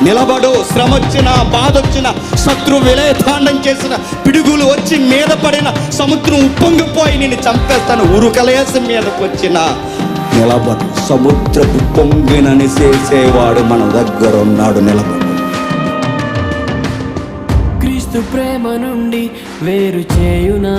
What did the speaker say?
నిలబడు. శ్రమ వచ్చిన, బాధ వచ్చిన, శత్రు విలయతాండం చేసిన, పిడుగులు వచ్చి మీద పడిన, సముద్రం ఉప్పొంగిపోయి నిన్ను చంపేస్తాను ఉరుకలేసి మీదకు వచ్చిన నిలబడు. సముద్రపు పొంగినని చేసేవాడు మన దగ్గర ఉన్నాడు. నిలబడు. క్రీస్తు ప్రేమ నుండి వేరు చేయునా